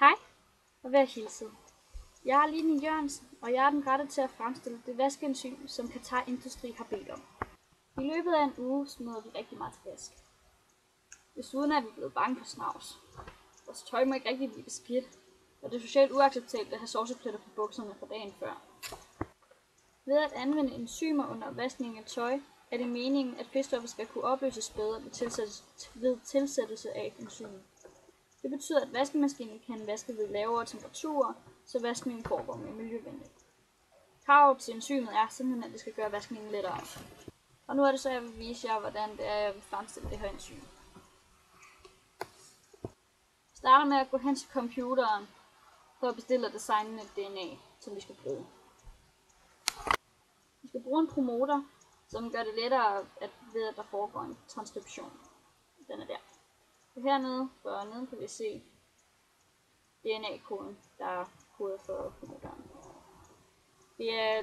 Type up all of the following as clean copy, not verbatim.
Hej og vær hilset. Jeg er Line Jørgensen, og jeg er den rette til at fremstille det vaskeenzym, som Qatar Industri har bedt om. I løbet af en uge smider vi rigtig meget til vask. Desuden er vi blevet bange for snavs. Vores tøj må ikke rigtig blive beskidt, og det er socialt uacceptabelt at have sovsepletter på bukserne fra dagen før. Ved at anvende enzymer under vaskning af tøj, er det meningen, at fedtstoffet skal kunne opløses bedre ved tilsættelse af enzymer. Det betyder, at vaskemaskinen kan vaske ved lavere temperaturer, så vaskningen foregår mere miljøvenligt. Kravet til enzymet er simpelthen, at det skal gøre vaskningen lettere. Og nu er det så, jeg vil vise jer, hvordan det er, jeg vil fremstille det her enzym. Jeg starter med at gå hen til computeren for at bestille og designe et DNA, som vi skal bruge. Vi skal bruge en promoter, som gør det lettere ved, at der foregår en transkription. Den er der. Og hernede, for neden kan vi se DNA-koden, der er kodet for promoteren. Det er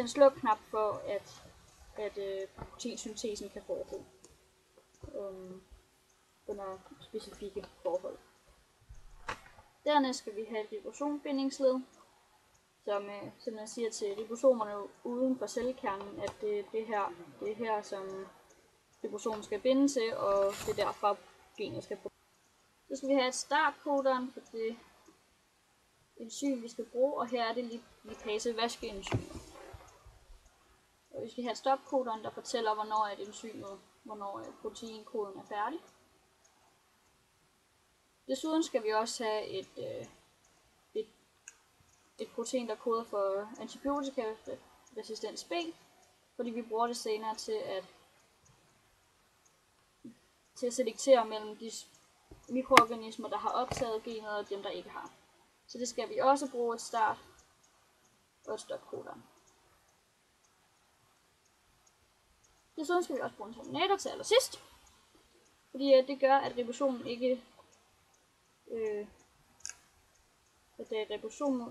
en slukknap for, at proteinsyntesen kan foregå under specifikke forhold. Dernæst skal vi have et ribosombindingsled, som simpelthen siger til ribosomerne uden for cellekernen, at det er her, som ribosomen skal binde til, og det er derfra genet skal bruges. Så skal vi have et startkoderen for det enzym, vi skal bruge, og her er det lipase vaskeenzymet. Og vi skal have et stopkoderen, der fortæller, hvornår proteinkoden er færdig. Desuden skal vi også have et protein, der koder for antibiotikaresistens B, fordi vi bruger det senere til at selektere mellem de mikroorganismer, der har optaget genet, og dem, der ikke har. Så det skal vi også bruge et start og et stopkoder. Desuden skal vi også bruge en terminator til allersidst, fordi det gør, at ribosomet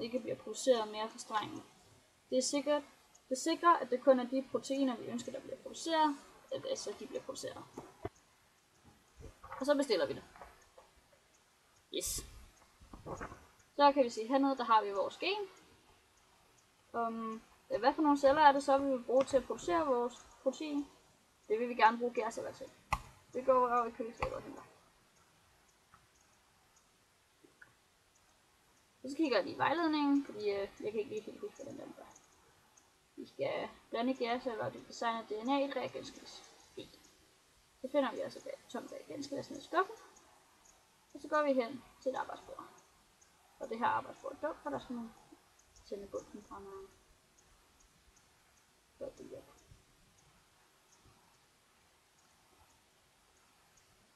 ikke bliver produceret mere forstrenget. Det sikrer, at det kun er de proteiner, vi ønsker, der bliver produceret, altså de bliver produceret. Og så bestiller vi det. Yes. Så kan vi se hernede, der har vi vores gen. Hvad for nogle celler er det så, vi vil bruge til at producere vores protein? Det vil vi gerne bruge gærceller til. Det går over i køleskabet og henter. Så kigger jeg lige i vejledningen, fordi jeg kan ikke lige helt huske, hvordan den gør. Vi skal blande gærceller og designe DNA i et reagensglas. Så finder vi altså et tomt reagensglas ned i skuffen. Og så går vi hen til et arbejdsbord. Og det her arbejdsbord er dumt, for der skal man tænde bunden fra noget.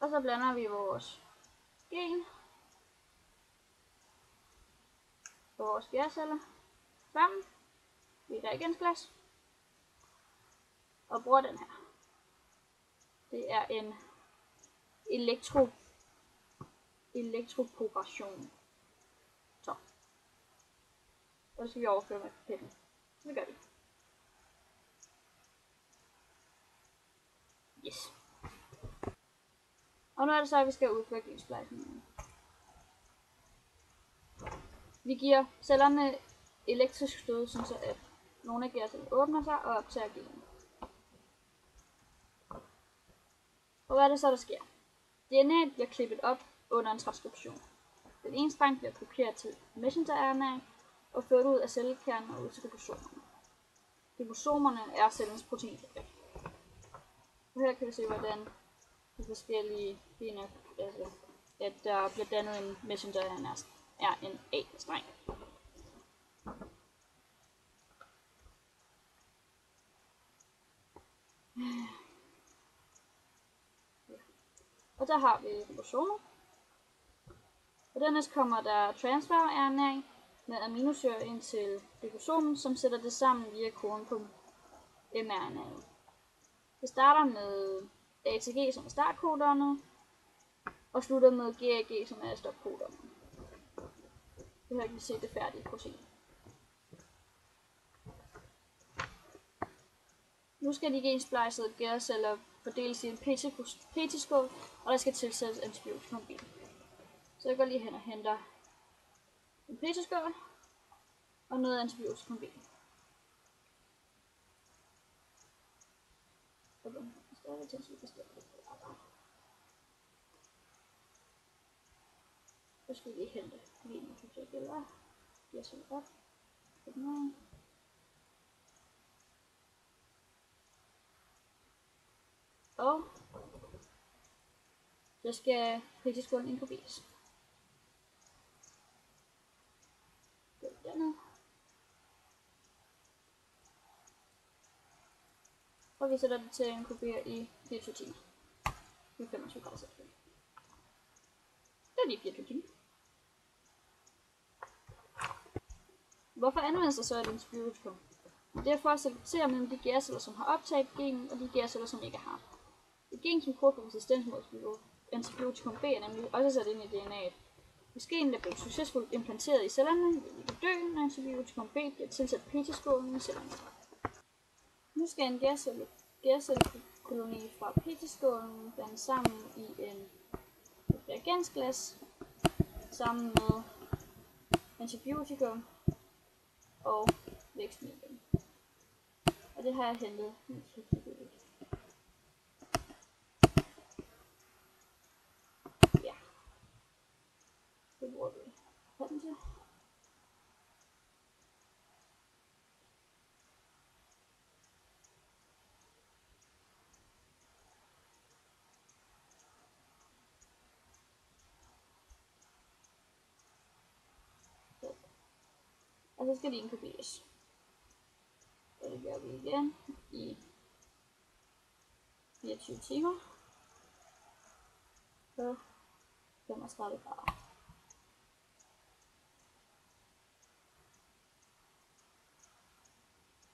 Og så blander vi vores gen og vores gærceller sammen i et reagensglas og bruger den her. Det er en elektroporation. Så. Og så skal vi overføre med pinden. Så det gør vi. Yes. Og nu er det så, at vi skal udføre gensplejsningen. Vi giver cellerne elektrisk stød, så at nogle af gærcellerne åbner sig og optager genet. Og hvad er det så, der sker? DNA bliver klippet op under en transkription. Den ene streng bliver kopieret til messenger-RNA og ført ud af cellekernen og ud til ribosomerne. Ribosomerne er cellens proteinfabrik. Og her kan vi se, hvordan de forskellige gener, at der bliver dannet en messenger-RNA-streng. Og der har vi ribosomer. Og dernæst kommer der transfer-RNA med aminosyre ind til ribosomen, som sætter det sammen via koden på mRNA. Det starter med ATG, som er startkoderne, og slutter med GAG, som er stopkoderne. Så her kan vi se det færdige protein. Nu skal de gensplejsede gærceller fordeles i en PT-skål, og der skal tilsættes antibiotikum B. Så jeg går lige hen og henter en peterskål og noget antibiotikum B. Så skal vi lige hente vinen på det eller jeg så op. Og så skal peterskålen inkluderes. Dernede. Og vi sætter det til at inkubere i 24 timer. Med 25 grader celsius. Det er lige 24 timer. Hvorfor anvendes der så et antibiotikum? Det er for at selektere mellem de gærceller, som har optaget genen, og de gærceller, som ikke har. Et gen som koder for resistens mod antibiotikum B er nemlig også sat ind i DNA'et. Hvis genen er blevet succesfuldt implanteret i cellerne, vil de dø, når antibiotikum B bliver tilsat peterskålen i cellerne. Nu skal en gærcellekoloni fra peterskålen blandes sammen i et reagensglas sammen med antibiotikum og vækstmidler. Og det har jeg hentet. Ja. Det bruger vi hatten til. Og så skal det inkuberes. Og det gør vi igen i 24 timer på 35 grader.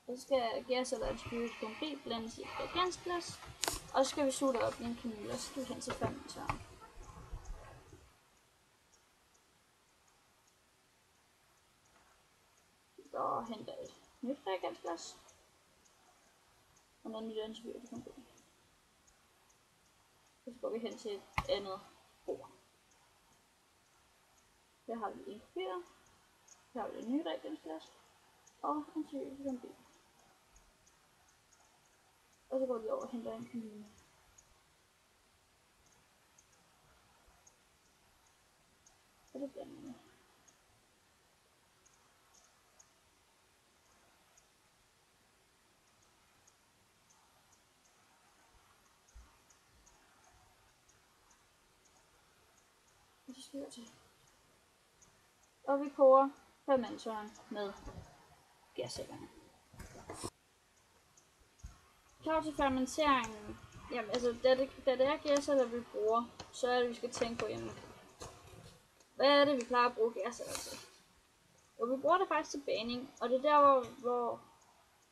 Og så skal gærceller og antibiotikum B blandes i et reagensglas. Og så skal vi suge det op i en kanyle, og så skal vi hen til fermentøren. Og henter et nyt reagensglas. Og noget nyt antibiotikum B. Så går vi hen til et andet bord. Her har vi inkuberet. Her har vi et nyt reagensglas. Og antibiotikum B. Og så går vi over og henter en kanyle. Og det blander vi. Og så skal vi til. Og vi koger fermentøren med gærcellerne. Klar til fermenteringen. Jamen altså, da det er gærceller vi bruger, så er det vi skal tænke på, jamen, hvad er det vi plejer at bruge gærceller til? Og vi bruger det faktisk til bagning, og det er der hvor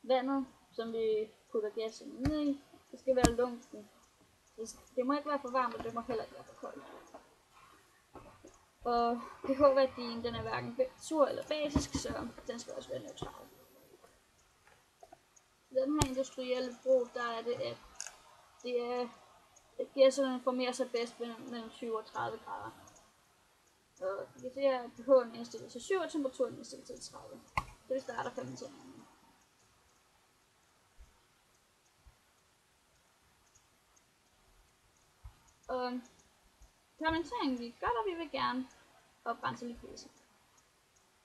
vandet, som vi putter gærcellerne ned i, det skal være lunken. Det må ikke være for varmt, og det må heller ikke være for koldt. Og pH-værdien, den er hverken sur eller basisk, så den skal også være neutral. I den her industrielle brug, der er det, at gærcellerne formerer sig bedst mellem 20 og 30 grader. Og vi kan se, at pH'en indstillet til 7, og temperaturen indstillet til 30. Så vi starter fermenteringen. Og fermenteringen vi gør, og vi vil gerne oprense lipase.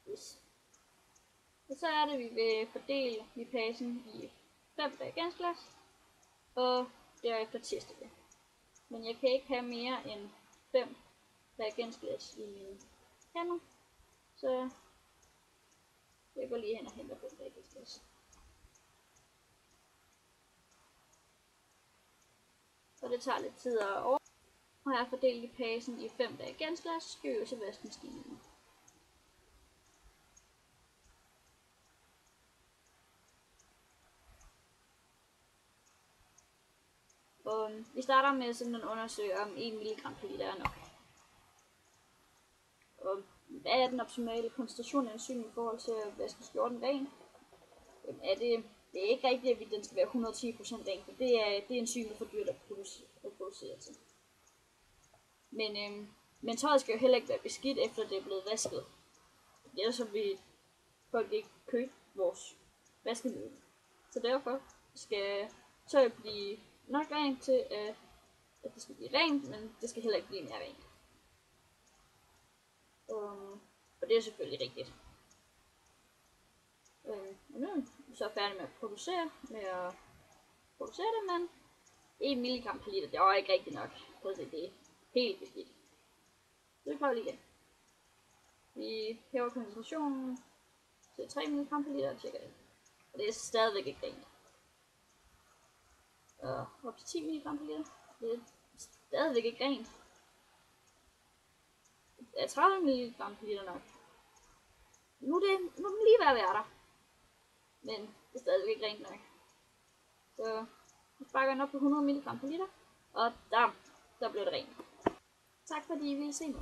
Yes. Og så er det, vi vil fordele lipasen i 5 reagensglas, og derefter teste det. Men jeg kan ikke have mere end 5 reagensglas i mine hænder, så jeg går lige hen og henter 5 reagensglas. Og det tager lidt tid at over. Og jeg har fordelt lipasen i 5 reagensglas, så skal vi jo til vaskemaskinen. Og vi starter med simpelthen at undersøge, om 1 mg per liter er nok. Og hvad er den optimale koncentration af enzym i forhold til at vaske skjorten ren? Det er ikke rigtigt, at den skal være 110% ren, for det er enzymet for dyrt at producere til. Men tøjet skal jo heller ikke være beskidt, efter det er blevet vasket. ellers så vil folk ikke købe vores vaskemiddel. Så derfor skal tøj blive nok rent til, at det skal blive rent, men det skal heller ikke blive mere rent. Og det er selvfølgelig rigtigt. Nu er vi så færdig med at producere det, men 1 mg per liter, det var ikke rigtigt nok. Prøv at se, det er helt beskidt. Så vi prøver lige igen. Vi hæver koncentrationen til 3 mg per liter og tjekker det. Og det er stadigvæk ikke rent. Og op til 10 mg per liter. Det er stadigvæk ikke rent. Det er 30 mg per liter nok. Nu er den lige ved at være der. Men det er stadigvæk ikke rent nok. Så vi sparker den op på 100 mg per liter. Og der blev det rent. Tak fordi I ville se med.